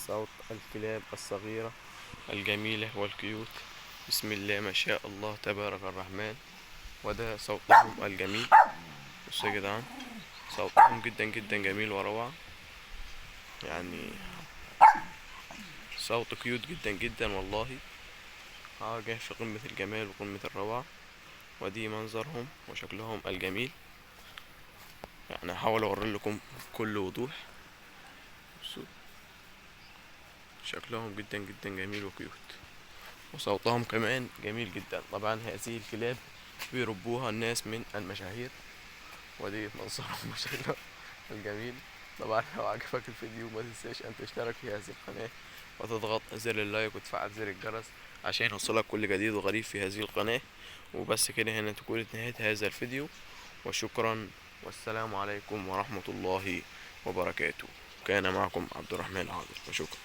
صوت الكلاب الصغيرة الجميلة والكيوت. بسم الله ما شاء الله تبارك الرحمن. وده صوتهم الجميل. بصوا يا جدعان، صوتهم جدا جدا جميل وروعة. يعني صوت كيوت جدا جدا والله. حاجة في قمة الجمال وقمة الروعة. ودي منظرهم وشكلهم الجميل. يعني هحاول اوري لكم بكل وضوح. بصوا شكلهم جدا جدا جميل وكيوت، وصوتهم كمان جميل جدا. طبعا هذه الكلاب بيربوها الناس من المشاهير. ودي منظرهم وشكلهم الجميل. طبعا لو عجبك الفيديو ما تنساش ان تشترك في هذه القناة وتضغط زر اللايك وتفعل زر الجرس عشان يوصلك كل جديد وغريب في هذه القناة. وبس كده هنا تكون نهاية هذا الفيديو، وشكرا والسلام عليكم ورحمة الله وبركاته. كان معكم عبد الرحمن عادل، وشكرا.